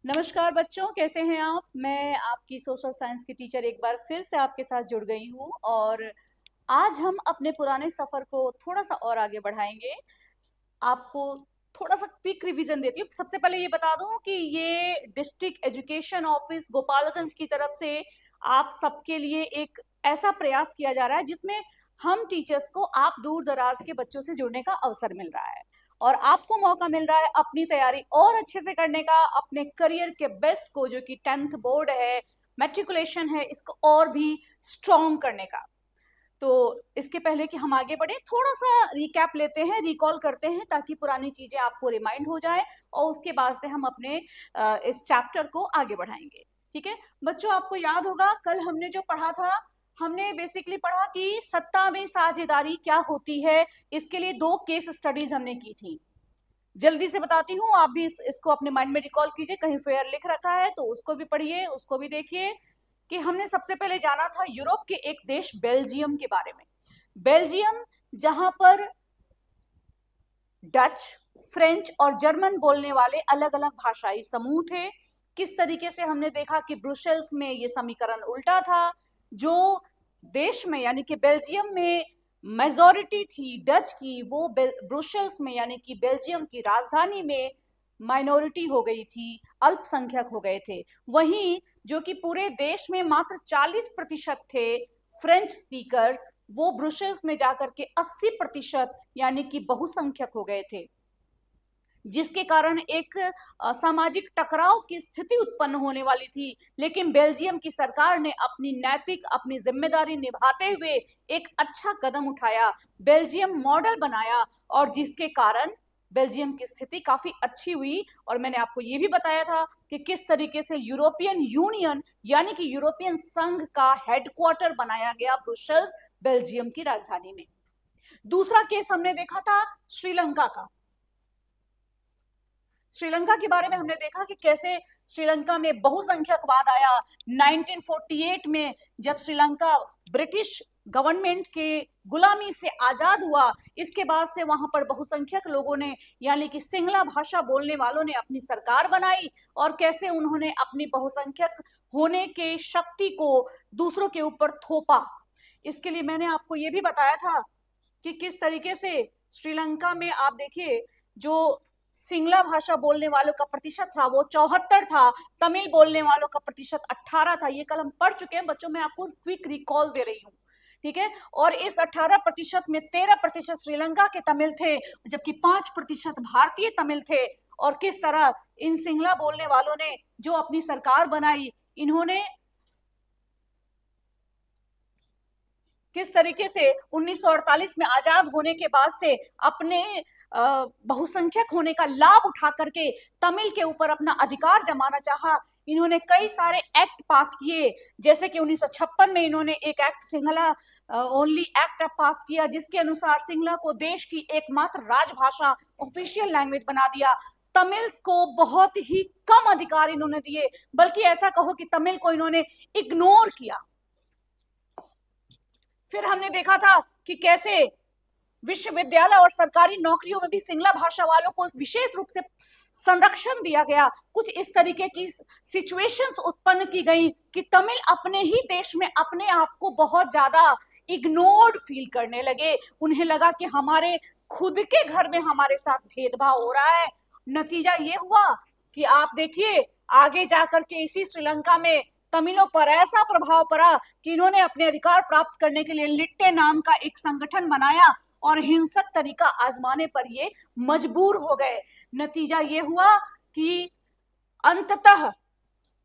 नमस्कार बच्चों, कैसे हैं आप। मैं आपकी सोशल साइंस की टीचर एक बार फिर से आपके साथ जुड़ गई हूँ और आज हम अपने पुराने सफर को थोड़ा सा और आगे बढ़ाएंगे। आपको थोड़ा सा क्विक रिवीजन देती हूँ। सबसे पहले ये बता दूं कि ये डिस्ट्रिक्ट एजुकेशन ऑफिस गोपालगंज की तरफ से आप सबके लिए एक ऐसा प्रयास किया जा रहा है जिसमें हम टीचर्स को आप दूर दराज के बच्चों से जुड़ने का अवसर मिल रहा है और आपको मौका मिल रहा है अपनी तैयारी और अच्छे से करने का, अपने करियर के बेस्ट को जो कि 10th बोर्ड है, मैट्रिकुलेशन है, इसको और भी स्ट्रॉन्ग करने का। तो इसके पहले कि हम आगे बढ़े, थोड़ा सा रिकैप लेते हैं, रिकॉल करते हैं ताकि पुरानी चीजें आपको रिमाइंड हो जाए और उसके बाद से हम अपने इस चैप्टर को आगे बढ़ाएंगे। ठीक है बच्चों, आपको याद होगा कल हमने जो पढ़ा था, हमने बेसिकली पढ़ा कि सत्ता में साझेदारी क्या होती है। इसके लिए 2 केस स्टडीज हमने की थी। जल्दी से बताती हूँ, आप भी इसको अपने माइंड में रिकॉल कीजिए। कहीं फेयर लिख रखा है तो उसको भी पढ़िए, उसको भी देखिए। कि हमने सबसे पहले जाना था यूरोप के एक देश बेल्जियम के बारे में। बेल्जियम जहां पर डच, फ्रेंच और जर्मन बोलने वाले अलग अलग भाषाई समूह थे। किस तरीके से हमने देखा कि ब्रुसेल्स में ये समीकरण उल्टा था। जो देश में यानी कि बेल्जियम में मेजॉरिटी थी डच की, वो ब्रुसेल्स में यानी कि बेल्जियम की राजधानी में माइनॉरिटी हो गई थी, अल्पसंख्यक हो गए थे। वहीं जो कि पूरे देश में मात्र 40% थे फ्रेंच स्पीकर्स, वो ब्रुसेल्स में जाकर के 80% यानी कि बहुसंख्यक हो गए थे, जिसके कारण एक सामाजिक टकराव की स्थिति उत्पन्न होने वाली थी। लेकिन बेल्जियम की सरकार ने अपनी नैतिक अपनी जिम्मेदारी निभाते हुए एक अच्छा कदम उठाया, बेल्जियम मॉडल बनाया और जिसके कारण बेल्जियम की स्थिति काफी अच्छी हुई। और मैंने आपको यह भी बताया था कि किस तरीके से यूरोपियन यूनियन यानी कि यूरोपियन संघ का हेडक्वार्टर बनाया गया ब्रुसेल्स, बेल्जियम की राजधानी में। दूसरा केस हमने देखा था श्रीलंका का। श्रीलंका के बारे में हमने देखा कि कैसे श्रीलंका में बहुसंख्यकवाद आया 1948 में, जब श्रीलंका ब्रिटिश गवर्नमेंट के गुलामी से आजाद हुआ। इसके बाद से वहां पर बहुसंख्यक लोगों ने यानी कि सिंगला भाषा बोलने वालों ने अपनी सरकार बनाई और कैसे उन्होंने अपनी बहुसंख्यक होने के शक्ति को दूसरों के ऊपर थोपा। इसके लिए मैंने आपको यह भी बताया था कि किस तरीके से श्रीलंका में आप देखिए, जो सिंगला भाषा बोलने वालों का प्रतिशत था वो 74 था, तमिल बोलने वालों का प्रतिशत 18 था। ये कल हम पढ़ चुके हैं बच्चों, मैं आपको क्विक रिकॉल दे रही हूँ। ठीक है, और इस 18% में 13% श्रीलंका के तमिल थे, जबकि 5% भारतीय तमिल थे। और किस तरह इन सिंगला बोलने वालों ने जो अपनी सरकार बनाई, इन्होंने किस तरीके से 1948 में आजाद होने के बाद से अपने बहुसंख्यक होने का लाभ उठा करके तमिल के ऊपर अपना अधिकार जमाना चाहा। इन्होंने कई सारे एक्ट पास किए, जैसे कि 1956 में इन्होंने एक एक्ट सिंगला ओनली एक्ट पास किया, जिसके अनुसार सिंगला को देश की एकमात्र राजभाषा ऑफिशियल लैंग्वेज बना दिया। तमिल्स को बहुत ही कम अधिकार इन्होंने दिए, बल्कि ऐसा कहो कि तमिल को इन्होंने इग्नोर किया। फिर हमने देखा था कि कैसे विश्वविद्यालय और सरकारी नौकरियों में भी सिंगला भाषा वालों को विशेष रूप से संरक्षण दिया गया। कुछ इस तरीके की सिचुएशंस उत्पन्न की गई कि तमिल अपने ही देश में अपने आप को बहुत ज्यादा इग्नोर्ड फील करने लगे। उन्हें लगा कि हमारे खुद के घर में हमारे साथ भेदभाव हो रहा है। नतीजा ये हुआ कि आप देखिए आगे जाकर के इसी श्रीलंका में तमिलों पर ऐसा प्रभाव पड़ा कि इन्होंने अपने अधिकार प्राप्त करने के लिए लिट्टे नाम का एक संगठन बनाया और हिंसक तरीका आजमाने पर ये मजबूर हो गए। नतीजा ये हुआ कि अंततः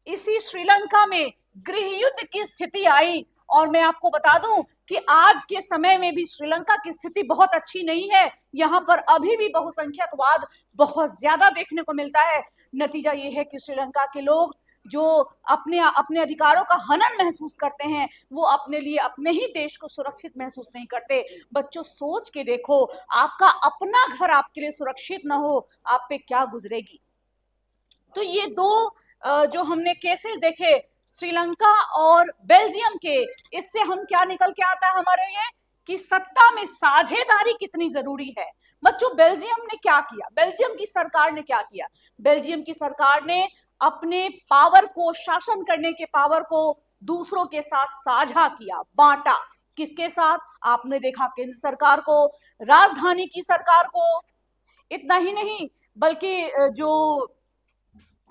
इसी श्रीलंका में गृह युद्ध की स्थिति आई। और मैं आपको बता दूं कि आज के समय में भी श्रीलंका की स्थिति बहुत अच्छी नहीं है। यहां पर अभी भी बहुसंख्यकवाद बहुत ज्यादा देखने को मिलता है। नतीजा ये है कि श्रीलंका के लोग जो अपने अपने अधिकारों का हनन महसूस करते हैं, वो अपने लिए अपने ही देश को सुरक्षित महसूस नहीं करते। बच्चों सोच के देखो, आपका अपना घर आपके लिए सुरक्षित ना हो, आप पे क्या गुजरेगी। तो ये 2 जो हमने केसेस देखे श्रीलंका और बेल्जियम के, इससे हम क्या निकल के आता है हमारे लिए कि सत्ता में साझेदारी कितनी जरूरी है। बच्चों बेल्जियम ने क्या किया, बेल्जियम की सरकार ने क्या किया? बेल्जियम की सरकार ने अपने पावर को, शासन करने के पावर को दूसरों के साथ साझा किया, बांटा। किसके साथ? आपने देखा केंद्र सरकार को, राजधानी की सरकार को, इतना ही नहीं बल्कि जो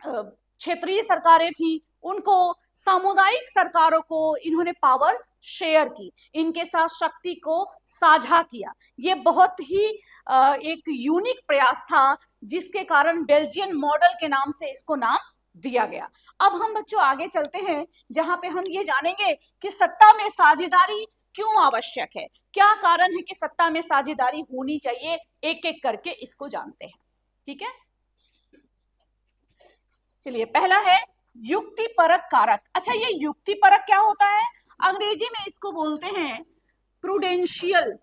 क्षेत्रीय सरकारें थी उनको, सामुदायिक सरकारों को इन्होंने पावर शेयर की, इनके साथ शक्ति को साझा किया। ये बहुत ही एक यूनिक प्रयास था जिसके कारण बेल्जियन मॉडल के नाम से इसको नाम दिया गया। अब हम बच्चों आगे चलते हैं जहां पे हम ये जानेंगे कि सत्ता में साझेदारी क्यों आवश्यक है, क्या कारण है कि सत्ता में साझेदारी होनी चाहिए, एक एक करके इसको जानते हैं। ठीक है, चलिए पहला है युक्तिपरक कारक। अच्छा, ये युक्तिपरक क्या होता है? अंग्रेजी में इसको बोलते हैं प्रूडेंशियल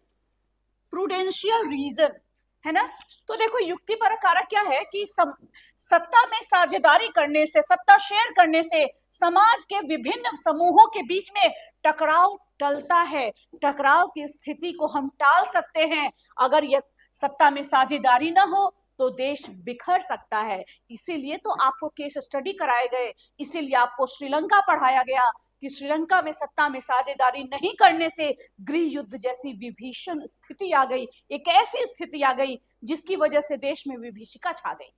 रीजन, है ना। तो देखो युक्तिपरक कारक क्या है कि सत्ता में साझेदारी करने से, सत्ता शेयर करने से समाज के विभिन्न समूहों के बीच में टकराव टलता है, टकराव की स्थिति को हम टाल सकते हैं। अगर यह सत्ता में साझेदारी ना हो तो देश बिखर सकता है। इसीलिए तो आपको केस स्टडी कराए गए, इसीलिए आपको श्रीलंका पढ़ाया गया कि श्रीलंका में सत्ता में साझेदारी नहीं करने से गृह युद्ध जैसी विभीषण स्थिति आ गई, एक ऐसी स्थिति आ गई जिसकी वजह से देश में विभीषिका छा गई।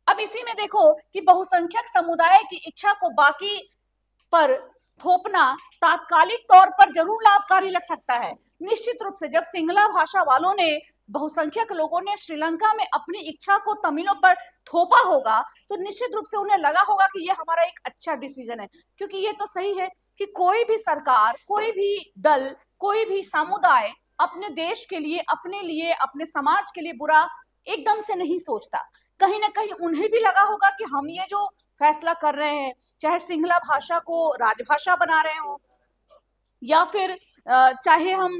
अब इसी में देखो कि बहुसंख्यक समुदाय की इच्छा को बाकी पर थोपना तात्कालिक तौर पर जरूर लाभकारी लग सकता है। निश्चित रूप से जब सिंगला भाषा वालों ने, बहुसंख्यक लोगों ने श्रीलंका में अपनी इच्छा को तमिलों पर थोपा होगा तो निश्चित रूप से उन्हें लगा होगा कि यह हमारा एक अच्छा डिसीजन है, क्योंकि ये तो सही है कि कोई भी सरकार, कोई भी दल, कोई भी समुदाय अपने देश के लिए, अपने लिए, अपने समाज के लिए बुरा एकदम से नहीं सोचता। कहीं ना कहीं उन्हें भी लगा होगा कि हम ये जो फैसला कर रहे हैं, चाहे सिंगला भाषा को राजभाषा बना रहे हो या फिर चाहे हम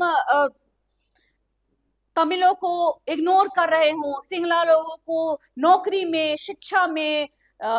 तमिलों को इग्नोर कर रहे हो, सिंगला लोगों को नौकरी में, शिक्षा में,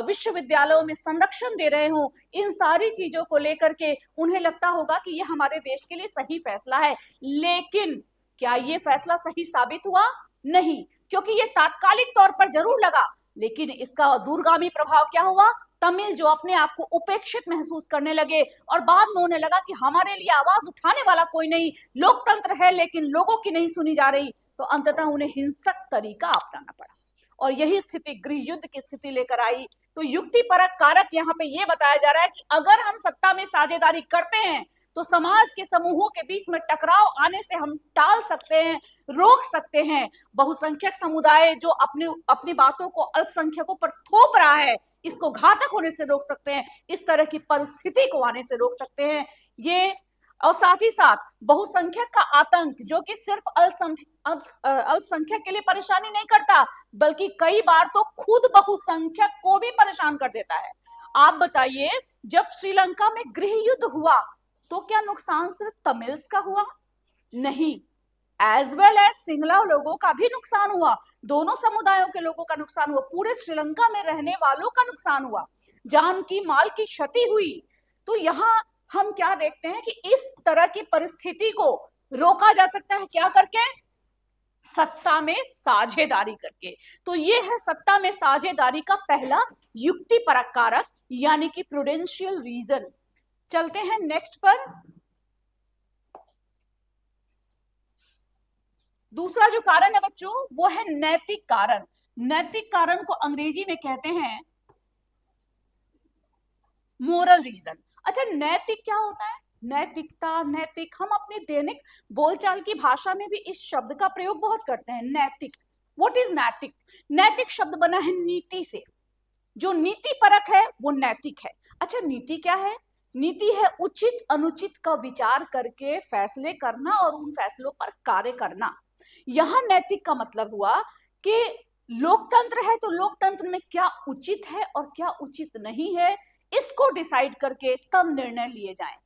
विश्वविद्यालयों में संरक्षण दे रहे हो, इन सारी चीजों को लेकर के उन्हें लगता होगा कि ये हमारे देश के लिए सही फैसला है। लेकिन क्या ये फैसला सही साबित हुआ? नहीं, क्योंकि ये तात्कालिक तौर पर जरूर लगा, लेकिन इसका दूरगामी प्रभाव क्या हुआ? तमिल जो अपने आप को उपेक्षित महसूस करने लगे और बाद में उन्हें लगा कि हमारे लिए आवाज उठाने वाला कोई नहीं, लोकतंत्र है लेकिन लोगों की नहीं सुनी जा रही, तो अंततः उन्हें हिंसक तरीका अपनाना पड़ा और यही स्थिति गृह युद्ध की स्थिति लेकर आई। तो युक्तिपरक कारक यहाँ पे ये बताया जा रहा है कि अगर हम सत्ता में साझेदारी करते हैं तो समाज के समूहों के बीच में टकराव आने से हम टाल सकते हैं, रोक सकते हैं। बहुसंख्यक समुदाय जो अपनी बातों को अल्पसंख्यकों पर थोप रहा है, इसको घातक होने से रोक सकते हैं, इस तरह की परिस्थिति को आने से रोक सकते हैं ये। और साथ ही साथ बहुसंख्यक का आतंक जो कि सिर्फ अल्पसंख्यक के लिए परेशानी नहीं करता, बल्कि कई बार तो खुद बहुसंख्यक को भी परेशान कर देता है। आप बताइए, जब श्रीलंका में गृह युद्ध हुआ तो क्या नुकसान सिर्फ तमिल्स का हुआ? नहीं, एज वेल एज सिंगला लोगों का भी नुकसान हुआ, दोनों समुदायों के लोगों का नुकसान हुआ, पूरे श्रीलंका में रहने वालों का नुकसान हुआ, जान की, माल की क्षति हुई। तो यहाँ हम क्या देखते हैं कि इस तरह की परिस्थिति को रोका जा सकता है, क्या करके? सत्ता में साझेदारी करके। तो ये है सत्ता में साझेदारी का पहला युक्तिपरक कारक, यानी कि प्रूडेंशियल रीजन। चलते हैं नेक्स्ट पर। दूसरा जो कारण है बच्चों वो है नैतिक कारण। नैतिक कारण को अंग्रेजी में कहते हैं मोरल रीजन। अच्छा, नैतिक क्या होता है? नैतिकता, नैतिक, हम अपने दैनिक बोलचाल की भाषा में भी इस शब्द का प्रयोग बहुत करते हैं, नैतिक। व्हाट इज नैतिक? नैतिक शब्द बना है नीति से, जो नीति परक है वो नैतिक है। अच्छा, नीति क्या है? नीति है उचित अनुचित का विचार करके फैसले करना और उन फैसलों पर कार्य करना। यहां नैतिक का मतलब हुआ कि लोकतंत्र है तो लोकतंत्र में क्या उचित है और क्या उचित नहीं है, इसको डिसाइड करके तब निर्णय लिए जाएं।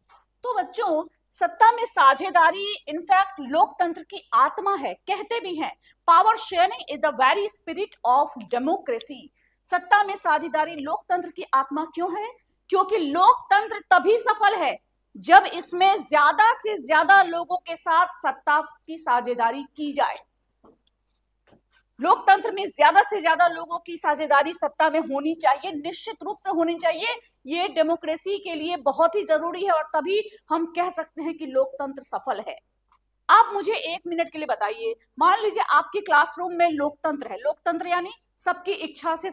तो बच्चों, सत्ता में साझेदारी इनफैक्ट लोकतंत्र की आत्मा है, कहते भी हैं power sharing is the very spirit of democracy. सत्ता में साझेदारी लोकतंत्र की आत्मा क्यों है? क्योंकि लोकतंत्र तभी सफल है जब इसमें ज्यादा से ज्यादा लोगों के साथ सत्ता की साझेदारी की जाए। लोकतंत्र में ज्यादा से ज्यादा लोगों की साझेदारी सत्ता में होनी चाहिए, निश्चित रूप से होनी चाहिए। ये डेमोक्रेसी के लिए बहुत ही जरूरी है और तभी हम कह सकते हैं कि लोकतंत्र सफल है। आप मुझे 1 मिनट के लिए बताइए, मान लीजिए आपके क्लासरूम में लोकतंत्र है, लोकतंत्र यानी सबकी इच्छा से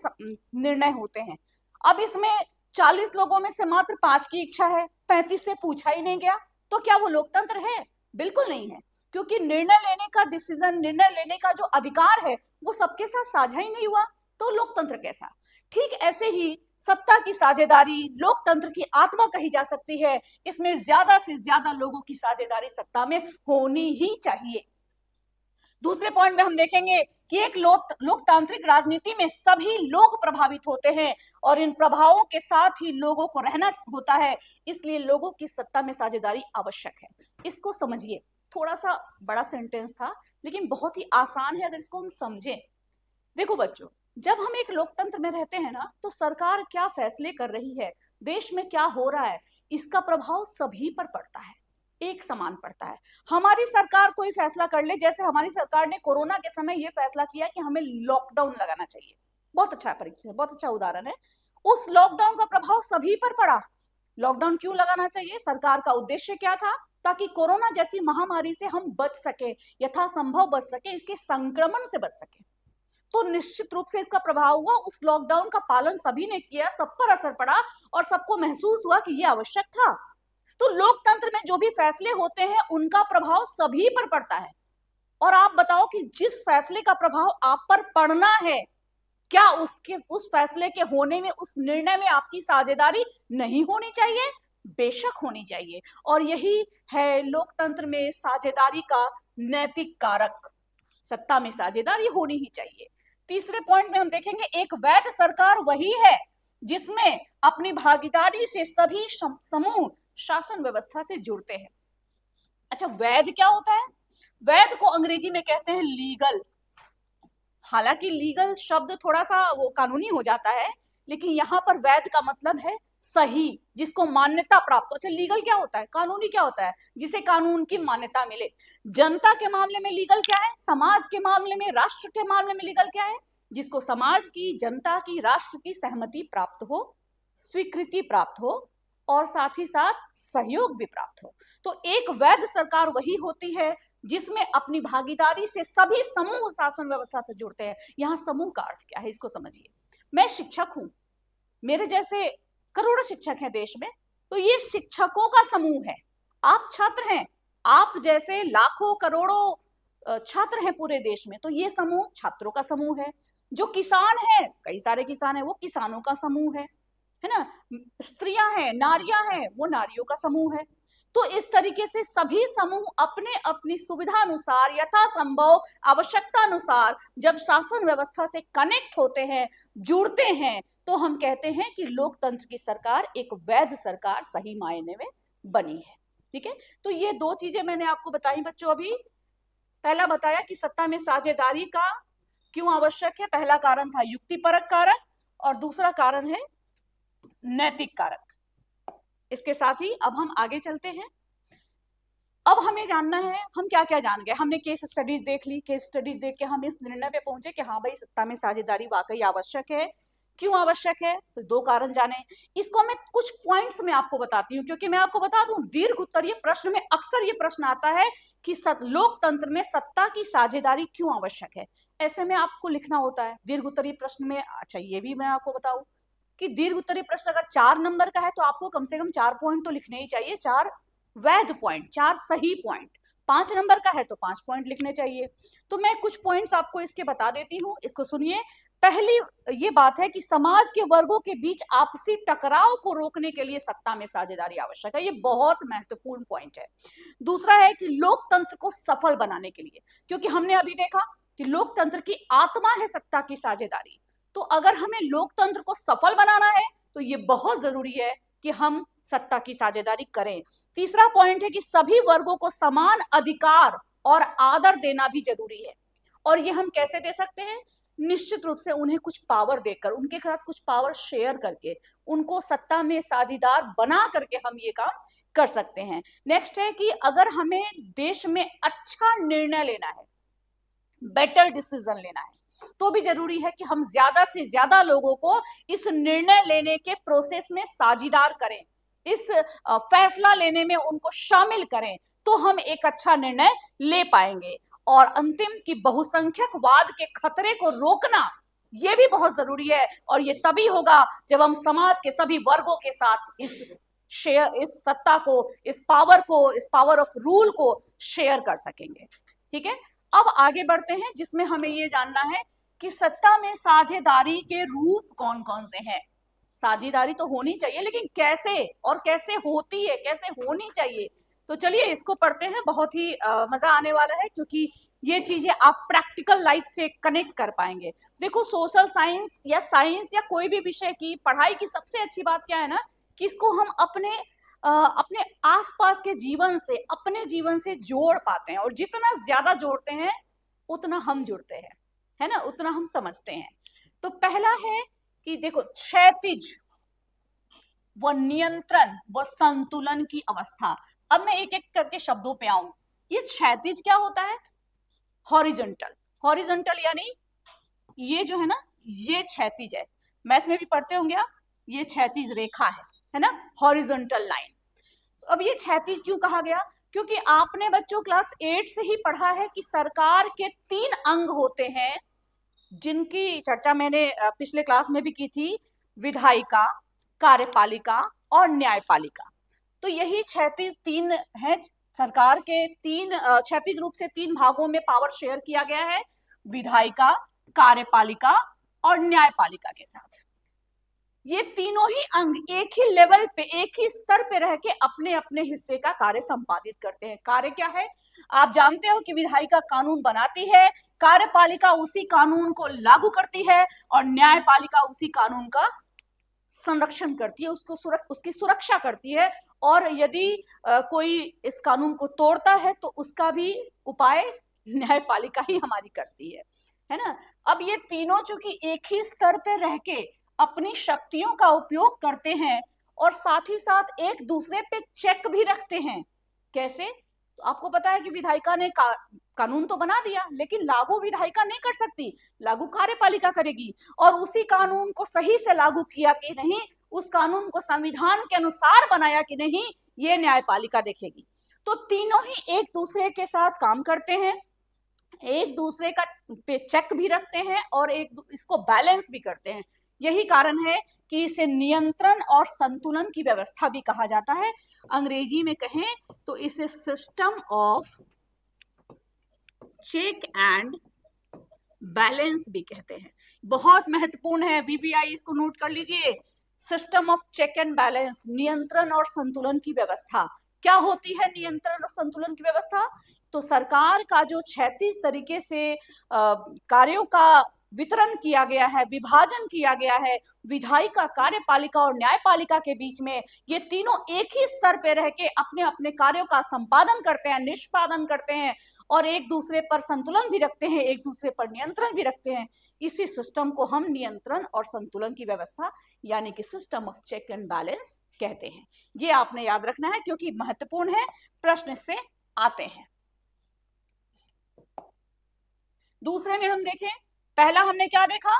निर्णय होते हैं। अब इसमें 40 लोगों में से मात्र 5 की इच्छा है, 35 से पूछा ही नहीं गया, तो क्या वो लोकतंत्र है? बिल्कुल नहीं है, क्योंकि निर्णय लेने का जो अधिकार है वो सबके साथ साझा ही नहीं हुआ, तो लोकतंत्र कैसा? ठीक ऐसे ही सत्ता की साझेदारी लोकतंत्र की आत्मा कही जा सकती है। इसमें ज्यादा से ज्यादा लोगों की साझेदारी सत्ता में होनी ही चाहिए। दूसरे पॉइंट में हम देखेंगे कि एक लोकतांत्रिक राजनीति में सभी लोग प्रभावित होते हैं और इन प्रभावों के साथ ही लोगों को रहना होता है, इसलिए लोगों की सत्ता में साझेदारी आवश्यक है। इसको समझिए, थोड़ा सा बड़ा सेंटेंस था लेकिन बहुत ही आसान है अगर इसको हम समझें। देखो बच्चों, जब हम एक लोकतंत्र में रहते हैं ना, तो सरकार क्या फैसले कर रही है, देश में क्या हो रहा है, इसका प्रभाव सभी पर पड़ता है, एक समान पड़ता है। हमारी सरकार कोई फैसला कर ले, जैसे हमारी सरकार ने कोरोना के समय यह फैसला किया कि हमें लॉकडाउन लगाना चाहिए, बहुत अच्छा परीक्षा, बहुत अच्छा उदाहरण है। उस लॉकडाउन का प्रभाव सभी पर पड़ा। लॉकडाउन क्यों लगाना चाहिए? सरकार का उद्देश्य क्या था? ताकि कोरोना जैसी महामारी से हम बच सके, यथासंभव बच सके, इसके संक्रमण से बच सके। तो निश्चित रूप से इसका प्रभाव हुआ, उस लॉकडाउन का पालन सभी ने किया, सब पर असर पड़ा और सबको महसूस हुआ कि यह आवश्यक था। तो लोकतंत्र में जो भी फैसले होते हैं उनका प्रभाव सभी पर पड़ता है। और आप बताओ कि जिस फैसले का प्रभाव आप पर पड़ना है, क्या उस फैसले के होने में, उस निर्णय में आपकी साझेदारी नहीं होनी चाहिए? बेशक होनी चाहिए। और यही है लोकतंत्र में साझेदारी का नैतिक कारक। सत्ता में साझेदारी होनी ही चाहिए। तीसरे पॉइंट में हम देखेंगे, एक वैध सरकार वही है जिसमें अपनी भागीदारी से सभी समूह शासन व्यवस्था से जुड़ते हैं। अच्छा, वैध क्या होता है? वैध को अंग्रेजी में कहते हैं लीगल। हालांकि लीगल शब्द थोड़ा सा वो कानूनी हो जाता है, लेकिन यहां पर वैध का मतलब है सही, जिसको मान्यता प्राप्त हो। अच्छा, लीगल क्या होता है? कानूनी क्या होता है? जिसे कानून की मान्यता मिले। जनता के मामले में लीगल क्या है? समाज के मामले में, राष्ट्र के मामले में लीगल क्या है? जिसको समाज की, जनता की, राष्ट्र की सहमति प्राप्त हो, स्वीकृति प्राप्त हो और साथ ही साथ सहयोग भी प्राप्त हो। तो एक वैध सरकार वही होती है जिसमें अपनी भागीदारी से सभी समूह शासन व्यवस्था से जुड़ते हैं। यहां समूह का अर्थ क्या है, इसको समझिए। मैं शिक्षक हूं, मेरे जैसे करोड़ों शिक्षक हैं देश में, तो ये शिक्षकों का समूह है। आप छात्र हैं, आप जैसे लाखों करोड़ों छात्र हैं पूरे देश में, तो ये समूह छात्रों का समूह है। जो किसान हैं, कई सारे किसान हैं, वो किसानों का समूह है ना। स्त्रियां हैं, नारियां हैं, वो नारियों का समूह है। तो इस तरीके से सभी समूह अपने अपनी सुविधा अनुसार, यथासंभव आवश्यकता अनुसार जब शासन व्यवस्था से कनेक्ट होते हैं, जुड़ते हैं, तो हम कहते हैं कि लोकतंत्र की सरकार एक वैध सरकार सही मायने में बनी है। ठीक है, तो ये दो चीजें मैंने आपको बताई बच्चों। अभी पहला बताया कि सत्ता में साझेदारी का क्यों आवश्यक है, पहला कारण था युक्तिपरक कारक और दूसरा कारण है नैतिक कारक। इसके साथ ही अब हम आगे चलते हैं। अब हमें जानना है, हम क्या क्या जान गए। हमने केस स्टडीज देख ली, केस स्टडीज देख के हम इस निर्णय पे पहुंचे कि हाँ भाई, सत्ता में साझेदारी वाकई आवश्यक है। क्यों आवश्यक है? तो दो कारण जाने। इसको मैं कुछ पॉइंट्स में आपको बताती हूँ, क्योंकि मैं आपको बता दूं, दीर्घ उत्तरीय प्रश्न में अक्सर ये प्रश्न आता है कि लोकतंत्र में सत्ता की साझेदारी क्यों आवश्यक है। ऐसे में आपको लिखना होता है दीर्घ उत्तरीय प्रश्न में। अच्छा, ये भी मैं आपको बताऊं कि दीर्घ उत्तरीय प्रश्न अगर 4 नंबर का है तो आपको कम से कम 4 पॉइंट तो लिखने ही चाहिए, 4 वैध पॉइंट, 4 सही पॉइंट। 5 नंबर का है तो 5 पॉइंट लिखने चाहिए। तो मैं कुछ पॉइंट्स आपको इसके बता देती हूँ, इसको सुनिए। पहली ये बात है कि समाज के वर्गों के बीच आपसी टकराव को रोकने के लिए सत्ता में साझेदारी आवश्यक है। ये बहुत महत्वपूर्ण पॉइंट है। दूसरा है कि लोकतंत्र को सफल बनाने के लिए, क्योंकि हमने अभी देखा कि लोकतंत्र की आत्मा है सत्ता की साझेदारी। तो अगर हमें लोकतंत्र को सफल बनाना है तो ये बहुत जरूरी है कि हम सत्ता की साझेदारी करें। तीसरा पॉइंट है कि सभी वर्गों को समान अधिकार और आदर देना भी जरूरी है। और ये हम कैसे दे सकते हैं? निश्चित रूप से उन्हें कुछ पावर देकर, उनके साथ कुछ पावर शेयर करके, उनको सत्ता में साझेदार बना करके हम ये काम कर सकते हैं। नेक्स्ट है कि अगर हमें देश में अच्छा निर्णय लेना है, बेटर डिसीजन लेना है, तो भी जरूरी है कि हम ज्यादा से ज्यादा लोगों को इस निर्णय लेने के प्रोसेस में साझीदार करें, इस फैसला लेने में उनको शामिल करें, तो हम एक अच्छा निर्णय ले पाएंगे। और अंतिम कि बहुसंख्यकवाद के खतरे को रोकना ये भी बहुत जरूरी है, और ये तभी होगा जब हम समाज के सभी वर्गों के साथ इस सत्ता को, इस पावर ऑफ रूल को शेयर कर सकेंगे। ठीक है, अब आगे बढ़ते हैं, जिसमें हमें ये जानना है कि सत्ता में साझेदारी के रूप कौन कौन से हैं। साझेदारी तो होनी चाहिए, लेकिन कैसे और कैसे होती है, कैसे होनी चाहिए, तो चलिए इसको पढ़ते हैं। बहुत ही मजा आने वाला है, क्योंकि ये चीजें आप प्रैक्टिकल लाइफ से कनेक्ट कर पाएंगे। देखो, सोशल साइंस या साइंस या कोई भी विषय की पढ़ाई की सबसे अच्छी बात क्या है ना, कि इसको हम अपने आसपास के जीवन से, अपने जीवन से जोड़ पाते हैं, और जितना ज्यादा जोड़ते हैं उतना हम जुड़ते हैं, है ना, उतना हम समझते हैं। तो पहला है कि देखो, क्षैतिज व नियंत्रण व संतुलन की अवस्था। अब मैं एक एक करके शब्दों पे आऊं। ये क्षैतिज क्या होता है? हॉरिजॉन्टल। हॉरिजॉन्टल यानी ये जो है ना, ये क्षैतिज है। मैथ में भी पढ़ते होंगे आप, ये क्षैतिज रेखा है ना, हॉरिजॉन्टल लाइन। अब ये क्षैतिज क्यों कहा गया? क्योंकि आपने बच्चों क्लास 8 से ही पढ़ा है कि सरकार के 3 अंग होते हैं, जिनकी चर्चा मैंने पिछले क्लास में भी की थी, विधायिका, कार्यपालिका और न्यायपालिका। तो यही क्षैतिज 3 है। सरकार के 3 क्षैतिज रूप से 3 भागों में पावर शेयर किया गया है, विधायिका, कार्यपालिका और न्यायपालिका के साथ। ये तीनों ही अंग एक ही लेवल पे, एक ही स्तर पे रह के अपने अपने हिस्से का कार्य संपादित करते हैं। कार्य क्या है? आप जानते हो कि विधायिका कानून बनाती है, कार्यपालिका उसी कानून को लागू करती है, और न्यायपालिका उसी कानून का संरक्षण करती है, उसकी सुरक्षा करती है, और यदि कोई इस कानून को तोड़ता है तो उसका भी उपाय न्यायपालिका ही हमारी करती है ना। अब ये तीनों चूंकि एक ही स्तर पे रह के अपनी शक्तियों का उपयोग करते हैं, और साथ ही साथ एक दूसरे पे चेक भी रखते हैं। कैसे? तो आपको पता है कि विधायिका ने कानून तो बना दिया, लेकिन लागू विधायिका नहीं कर सकती, लागू कार्यपालिका करेगी, और उसी कानून को सही से लागू किया कि नहीं, उस कानून को संविधान के अनुसार बनाया कि नहीं, ये न्यायपालिका देखेगी। तो तीनों ही एक दूसरे के साथ काम करते हैं, एक दूसरे का पे चेक भी रखते हैं, और इसको बैलेंस भी करते हैं। यही कारण है कि इसे नियंत्रण और संतुलन की व्यवस्था भी कहा जाता है। अंग्रेजी में कहें तो इसे system of check and balance भी कहते हैं। बहुत महत्वपूर्ण है, वीवीआई इसको नोट कर लीजिए। System of check and balance, नियंत्रण और संतुलन की व्यवस्था। क्या होती है नियंत्रण और संतुलन की व्यवस्था? तो सरकार का जो क्षैतिज तरीके से कार्यों का वितरण किया गया है, विभाजन किया गया है, विधायिका, कार्यपालिका और न्यायपालिका के बीच में, ये तीनों एक ही स्तर पे रह के अपने अपने कार्यों का संपादन करते हैं, निष्पादन करते हैं, और एक दूसरे पर संतुलन भी रखते हैं, एक दूसरे पर नियंत्रण भी रखते हैं। इसी सिस्टम को हम नियंत्रण और संतुलन की व्यवस्था यानी कि system of check and balance कहते हैं। ये आपने याद रखना है, क्योंकि महत्वपूर्ण है, प्रश्न इससे आते हैं। दूसरे में हम देखें, पहला हमने क्या देखा?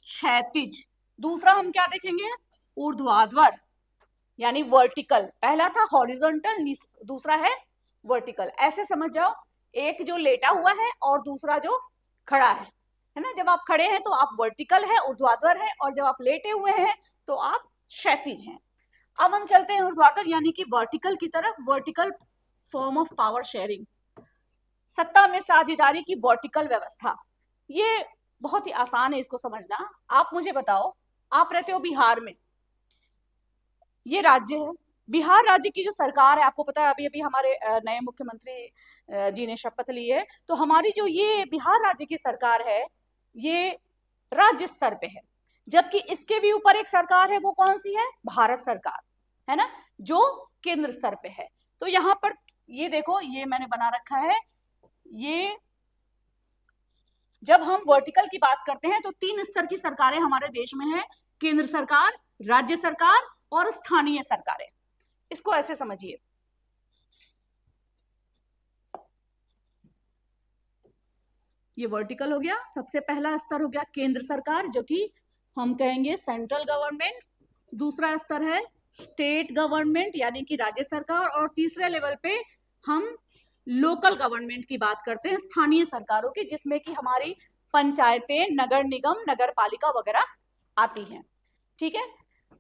क्षैतिज। दूसरा हम क्या देखेंगे? ऊर्ध्वाधर यानी वर्टिकल। पहला था हॉरिजॉन्टल, दूसरा है वर्टिकल। ऐसे समझ जाओ, एक जो लेटा हुआ है और दूसरा जो खड़ा है ना। जब आप खड़े हैं तो आप वर्टिकल है, ऊर्ध्वाधर है, और जब आप लेटे हुए हैं तो आप क्षैतिज हैं। अब हम चलते हैं ऊर्ध्वाधर यानी कि वर्टिकल की तरफ। Vertical form of power sharing, सत्ता में साझेदारी की वर्टिकल व्यवस्था। ये बहुत ही आसान है इसको समझना। आप मुझे बताओ, आप रहते हो बिहार में, ये राज्य है, बिहार राज्य की जो सरकार है, आपको पता है अभी अभी हमारे नए मुख्यमंत्री जी ने शपथ ली है, तो हमारी जो ये बिहार राज्य की सरकार है, ये राज्य स्तर पे है। जबकि इसके भी ऊपर एक सरकार है, वो कौन सी है? भारत सरकार, है ना, जो केंद्र स्तर पे है। तो यहाँ पर ये देखो, ये मैंने बना रखा है, ये जब हम वर्टिकल की बात करते हैं तो 3 स्तर की सरकारें हमारे देश में है, केंद्र सरकार, राज्य सरकार और स्थानीय सरकारें। इसको ऐसे समझिए, ये वर्टिकल हो गया। सबसे पहला स्तर हो गया केंद्र सरकार, जो कि हम कहेंगे सेंट्रल गवर्नमेंट। दूसरा स्तर है स्टेट गवर्नमेंट यानी कि राज्य सरकार, और तीसरे लेवल पे हम लोकल गवर्नमेंट की बात करते हैं, स्थानीय सरकारों की, जिसमें कि हमारी पंचायतें, नगर निगम, नगर पालिका वगैरह आती हैं। ठीक है,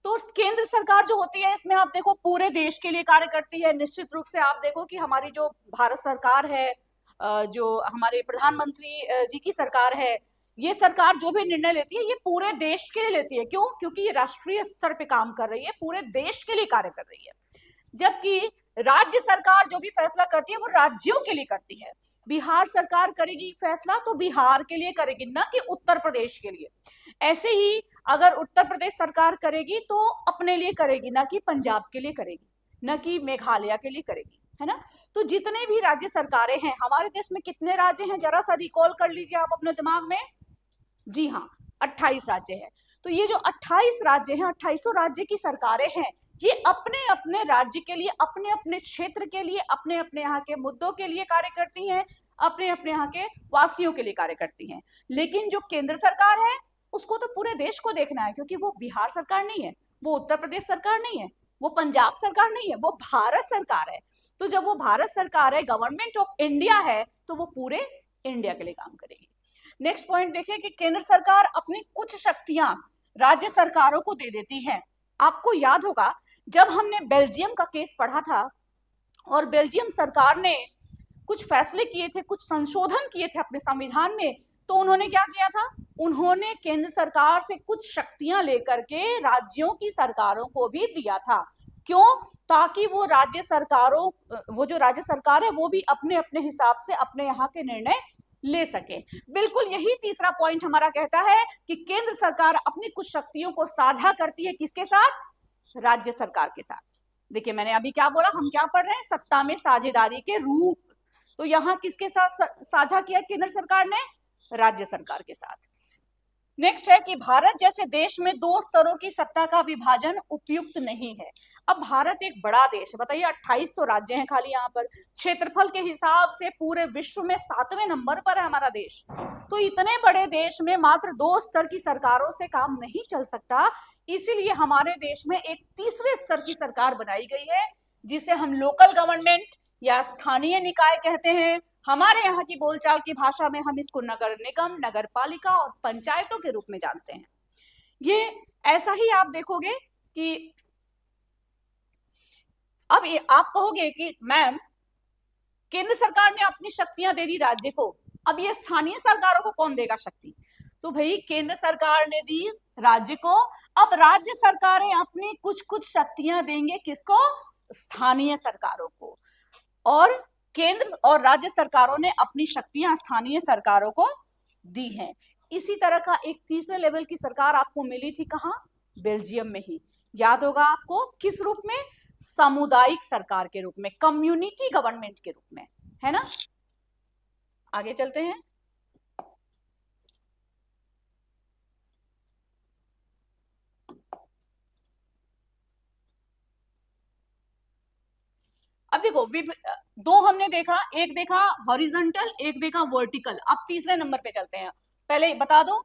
तो केंद्र सरकार जो होती है इसमें आप देखो पूरे देश के लिए कार्य करती है। निश्चित रूप से आप देखो कि हमारी जो भारत सरकार है, जो हमारे प्रधानमंत्री जी की सरकार है, ये सरकार जो भी निर्णय लेती है ये पूरे देश के लिए लेती है। क्यों? क्योंकि ये राष्ट्रीय स्तर पे काम कर रही है, पूरे देश के लिए कार्य कर रही है। जबकि राज्य सरकार जो भी फैसला करती है वो राज्यों के लिए करती है। बिहार सरकार करेगी फैसला तो बिहार के लिए करेगी, न कि उत्तर प्रदेश के लिए। ऐसे ही अगर उत्तर प्रदेश सरकार करेगी तो अपने लिए करेगी, ना कि पंजाब के लिए करेगी, न कि मेघालय के लिए करेगी, है ना। तो जितने भी राज्य सरकारें हैं हमारे देश में, कितने राज्य हैं जरा सा रिकॉल कर लीजिए आप अपने दिमाग में। जी हाँ, 28 राज्य हैं। तो ये जो 28 राज्य हैं, 28 राज्य की सरकारें हैं, ये अपने अपने राज्य के लिए, अपने अपने क्षेत्र के लिए, अपने अपने यहाँ के मुद्दों के लिए कार्य करती हैं, अपने अपने यहाँ के वासियों के लिए कार्य करती हैं। लेकिन जो केंद्र सरकार है उसको तो पूरे देश को देखना है, क्योंकि वो बिहार सरकार नहीं है, वो उत्तर प्रदेश सरकार नहीं है, वो पंजाब सरकार नहीं है, वो भारत सरकार है। तो जब वो भारत सरकार है, गवर्नमेंट ऑफ इंडिया है, तो वो पूरे इंडिया के लिए काम करेगी। नेक्स्ट पॉइंट देखिए कि केंद्र सरकार अपनी कुछ शक्तियां राज्य सरकारों को दे देती है। आपको याद होगा जब हमने बेल्जियम का केस पढ़ा था और बेल्जियम सरकार ने कुछ फैसले किए थे, कुछ संशोधन किए थे अपने संविधान में, तो उन्होंने क्या किया था, उन्होंने केंद्र सरकार से कुछ शक्तियां लेकर के राज्यों की सरकारों को भी दिया था। क्यों? ताकि वो राज्य सरकारों, वो जो राज्य सरकार है वो भी अपने अपने हिसाब से अपने यहाँ के निर्णय ले सके। बिल्कुल यही तीसरा पॉइंट हमारा कहता है कि केंद्र सरकार अपनी कुछ शक्तियों को साझा करती है, किसके साथ? राज्य सरकार के साथ। देखिए मैंने अभी क्या बोला, हम क्या पढ़ रहे हैं, सत्ता में साझेदारी के रूप। तो यहाँ किसके साथ साझा किया केंद्र सरकार ने? राज्य सरकार के साथ। नेक्स्ट है कि भारत जैसे देश में दो स्तरों की सत्ता का विभाजन उपयुक्त नहीं है। अब भारत एक बड़ा देश है, बताइए 2800 राज्य हैं खाली यहाँ पर, क्षेत्रफल के हिसाब से पूरे विश्व में 7वें नंबर पर है हमारा देश। तो इतने बड़े देश में मात्र 2 स्तर की सरकारों से काम नहीं चल सकता, इसीलिए हमारे देश में एक तीसरे स्तर की सरकार बनाई गई है, जिसे हम लोकल गवर्नमेंट या स्थानीय निकाय कहते हैं। हमारे यहाँ की बोलचाल की भाषा में हम इसको नगर निगम, नगर पालिका और पंचायतों के रूप में जानते हैं। ये ऐसा ही आप देखोगे कि अब आप कहोगे कि मैम केंद्र सरकार ने अपनी शक्तियां दे दी राज्य को, अब ये स्थानीय सरकारों को कौन देगा शक्ति? तो भाई केंद्र सरकार ने दी राज्य को, अब राज्य सरकारें अपनी कुछ कुछ शक्तियां देंगे किसको? स्थानीय सरकारों को। और केंद्र और राज्य सरकारों ने अपनी शक्तियां स्थानीय सरकारों को दी हैं। इसी तरह का एक तीसरे लेवल की सरकार आपको मिली थी, कहां? बेल्जियम में ही। याद होगा आपको, किस रूप में? सामुदायिक सरकार के रूप में, कम्युनिटी गवर्नमेंट के रूप में, है ना। आगे चलते हैं। अब देखो दो हमने देखा, एक देखा हॉरिजॉन्टल, एक देखा वर्टिकल। अब तीसरे नंबर पे चलते हैं। पहले बता दो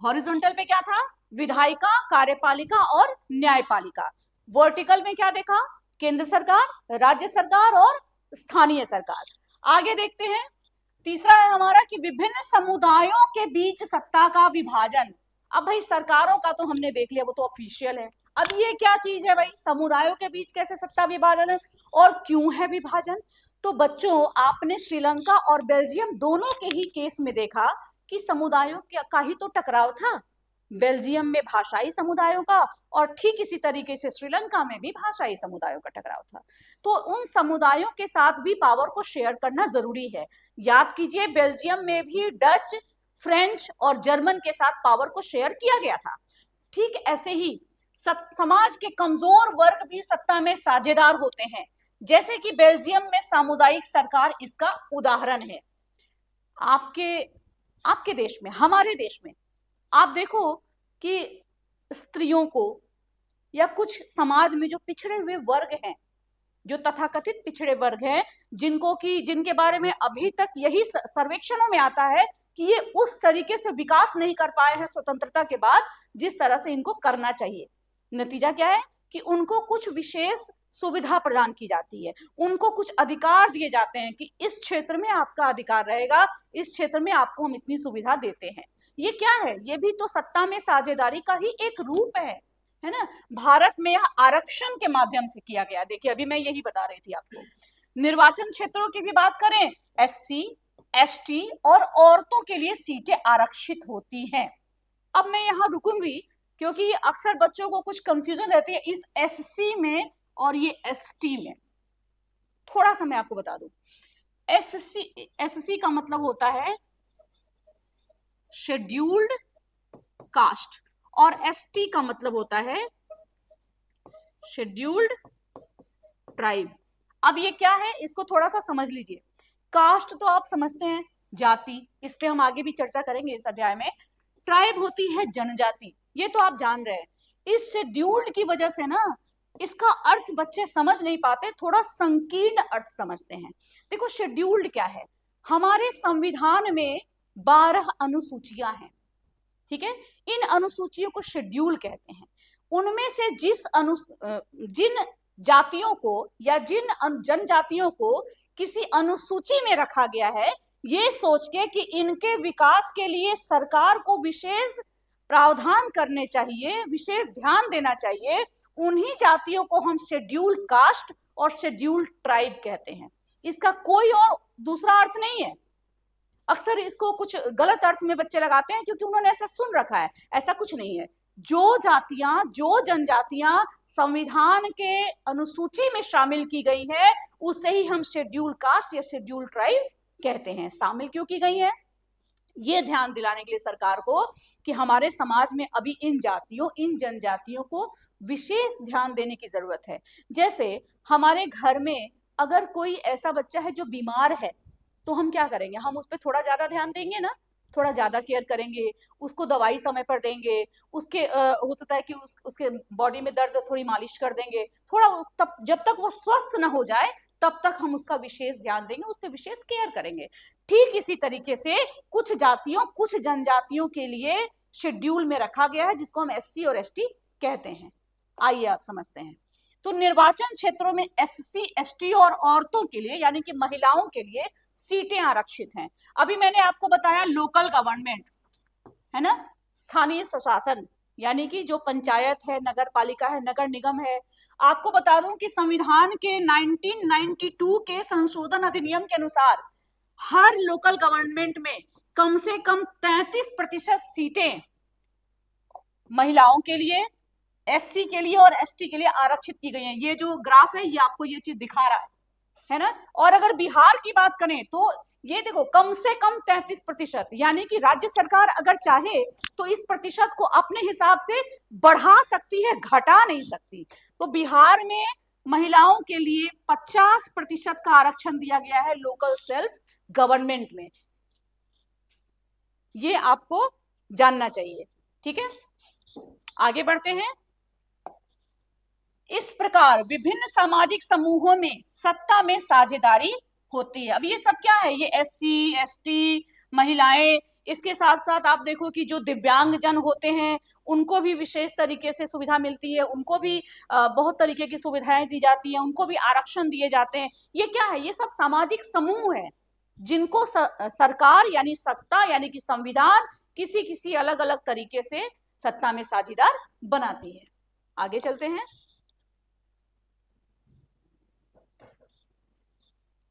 हॉरिजॉन्टल पे क्या था? विधायिका, कार्यपालिका और न्यायपालिका। वर्टिकल में क्या देखा? केंद्र सरकार, राज्य सरकार और स्थानीय सरकार। आगे देखते हैं, तीसरा है हमारा कि विभिन्न समुदायों के बीच सत्ता का विभाजन। अब भाई सरकारों का तो हमने देख लिया, वो तो ऑफिशियल है। अब ये क्या चीज है भाई, समुदायों के बीच कैसे सत्ता विभाजन है और क्यों है विभाजन? तो बच्चों आपने श्रीलंका और बेल्जियम दोनों के ही केस में देखा कि समुदायों का ही तो टकराव था। बेल्जियम में भाषाई समुदायों का और ठीक इसी तरीके से श्रीलंका में भी भाषाई समुदायों का टकराव था। तो उन समुदायों के साथ भी पावर को शेयर करना जरूरी है। याद कीजिए बेल्जियम में भी डच, फ्रेंच और जर्मन के साथ पावर को शेयर किया गया था। ठीक ऐसे ही समाज के कमजोर वर्ग भी सत्ता में साझेदार होते हैं, जैसे कि बेल्जियम में सामुदायिक सरकार इसका उदाहरण है। आपके देश में, हमारे देश में आप देखो कि स्त्रियों को या कुछ समाज में जो पिछड़े हुए वर्ग हैं, जो तथाकथित पिछड़े वर्ग हैं, जिनके बारे में अभी तक यही सर्वेक्षणों में आता है कि ये उस तरीके से विकास नहीं कर पाए हैं स्वतंत्रता के बाद जिस तरह से इनको करना चाहिए। नतीजा क्या है कि उनको कुछ विशेष सुविधा प्रदान की जाती है, उनको कुछ अधिकार दिए जाते हैं कि इस क्षेत्र में आपका अधिकार रहेगा, इस क्षेत्र में आपको हम इतनी सुविधा देते हैं। ये क्या है? ये भी तो सत्ता में साझेदारी का ही एक रूप है ना। भारत में यह आरक्षण के माध्यम से किया गया। देखिए अभी मैं यही बता रही थी आपको। निर्वाचन क्षेत्रों की भी बात करें, SC, ST और औरतों के लिए सीटें आरक्षित होती हैं। अब मैं यहां रुकूंगी क्योंकि अक्सर बच्चों को कुछ कंफ्यूजन रहती है इस SC में और ये ST में। थोड़ा सा मैं आपको बता दूं, SC का मतलब होता है शेड्यूल्ड कास्ट और ST का मतलब होता है शेड्यूल्ड ट्राइब। अब ये क्या है इसको थोड़ा सा समझ लीजिए। कास्ट तो आप समझते हैं जाति, इस पे हम आगे भी चर्चा करेंगे इस अध्याय में। ट्राइब होती है जनजाति, ये तो आप जान रहे हैं। इस शेड्यूल्ड की वजह से ना इसका अर्थ बच्चे समझ नहीं पाते, थोड़ा संकीर्ण अर्थ समझते हैं। देखो शेड्यूल्ड क्या है, हमारे संविधान में 12 अनुसूचियां हैं, ठीक है। इन अनुसूचियों को शेड्यूल कहते हैं। उनमें से जिन जातियों को या जिन जनजातियों को किसी अनुसूची में रखा गया है, ये सोच के कि इनके विकास के लिए सरकार को विशेष प्रावधान करने चाहिए, विशेष ध्यान देना चाहिए, उन्हीं जातियों को हम शेड्यूल्ड कास्ट और शेड्यूल्ड ट्राइब कहते हैं। इसका कोई और दूसरा अर्थ नहीं है। अक्सर इसको कुछ गलत अर्थ में बच्चे लगाते हैं क्योंकि उन्होंने ऐसा सुन रखा है, ऐसा कुछ नहीं है। जो जातियां, जो जनजातियां संविधान के अनुसूची में शामिल की गई है उसे ही हम शेड्यूल्ड कास्ट या शेड्यूल्ड ट्राइब कहते हैं। शामिल क्यों की गई है, ये ध्यान दिलाने के लिए सरकार को कि हमारे समाज में अभी इन जातियों, इन जनजातियों को विशेष ध्यान देने की जरूरत है। जैसे हमारे घर में अगर कोई ऐसा बच्चा है जो बीमार है तो हम क्या करेंगे, हम उस पर थोड़ा ज्यादा ध्यान देंगे ना, थोड़ा ज्यादा केयर करेंगे, उसको दवाई समय पर देंगे, उसके हो सकता है कि उसके बॉडी में दर्द, थोड़ी मालिश कर देंगे थोड़ा, तब जब तक वो स्वस्थ ना हो जाए तब तक हम उसका विशेष ध्यान देंगे, उस पर विशेष केयर करेंगे। ठीक इसी तरीके से कुछ जातियों, कुछ जनजातियों के लिए शेड्यूल में रखा गया है जिसको हम SC और ST कहते हैं। आइए आप समझते हैं। तो निर्वाचन क्षेत्रों में SC, ST और औरतों के लिए यानी कि महिलाओं के लिए सीटें आरक्षित हैं। अभी मैंने आपको बताया लोकल गवर्नमेंट है ना, स्थानीय स्वशासन यानी कि जो पंचायत है, नगर पालिका है, नगर निगम है। आपको बता दूं कि संविधान के 1992 के संशोधन अधिनियम के अनुसार हर लोकल गवर्नमेंट में कम से कम 33% सीटें महिलाओं के लिए, SC के लिए और ST के लिए आरक्षित की गई हैं। ये जो ग्राफ है ये आपको ये चीज दिखा रहा है ना। और अगर बिहार की बात करें तो ये देखो कम से कम 33%, यानी कि राज्य सरकार अगर चाहे तो इस प्रतिशत को अपने हिसाब से बढ़ा सकती है, घटा नहीं सकती। तो बिहार में महिलाओं के लिए 50% का आरक्षण दिया गया है लोकल सेल्फ गवर्नमेंट में। ये आपको जानना चाहिए, ठीक है। आगे बढ़ते हैं। इस प्रकार विभिन्न सामाजिक समूहों में सत्ता में साझेदारी होती है। अब ये सब क्या है, ये SC, ST, महिलाएं, इसके साथ साथ आप देखो कि जो दिव्यांगजन होते हैं उनको भी विशेष तरीके से सुविधा मिलती है, उनको भी बहुत तरीके की सुविधाएं दी जाती हैं, उनको भी आरक्षण दिए जाते हैं। ये क्या है, ये सब सामाजिक समूह है जिनको सरकार यानी सत्ता यानी कि संविधान किसी किसी अलग अलग तरीके से सत्ता में साझेदार बनाती है। आगे चलते हैं।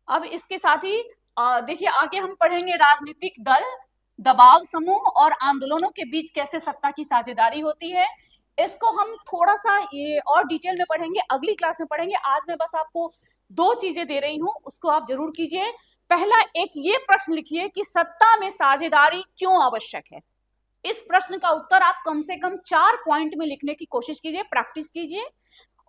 अब इसके साथ ही देखिए आगे हम पढ़ेंगे राजनीतिक दल, दबाव समूह और आंदोलनों के बीच कैसे सत्ता की साझेदारी होती है। इसको हम थोड़ा सा ये और डिटेल में पढ़ेंगे, अगली क्लास में पढ़ेंगे। आज मैं बस आपको 2 चीजें दे रही हूं, उसको आप जरूर कीजिए। पहला, एक ये प्रश्न लिखिए कि सत्ता में साझेदारी क्यों आवश्यक है। इस प्रश्न का उत्तर आप कम से कम 4 पॉइंट में लिखने की कोशिश कीजिए, प्रैक्टिस कीजिए।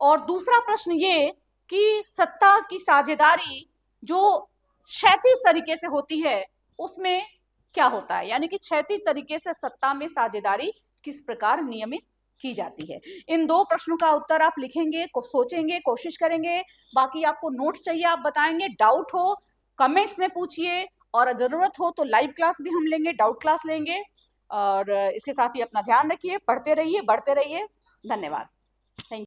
और दूसरा प्रश्न ये कि सत्ता की साझेदारी जो क्षैतिज तरीके से होती है उसमें क्या होता है, यानी कि क्षैतिज तरीके से सत्ता में साझेदारी किस प्रकार नियमित की जाती है। इन 2 प्रश्नों का उत्तर आप लिखेंगे, सोचेंगे, कोशिश करेंगे। बाकी आपको नोट्स चाहिए आप बताएंगे, डाउट हो कमेंट्स में पूछिए, और जरूरत हो तो लाइव क्लास भी हम लेंगे, डाउट क्लास लेंगे। और इसके साथ ही अपना ध्यान रखिए, पढ़ते रहिए, बढ़ते रहिए। धन्यवाद। थैंक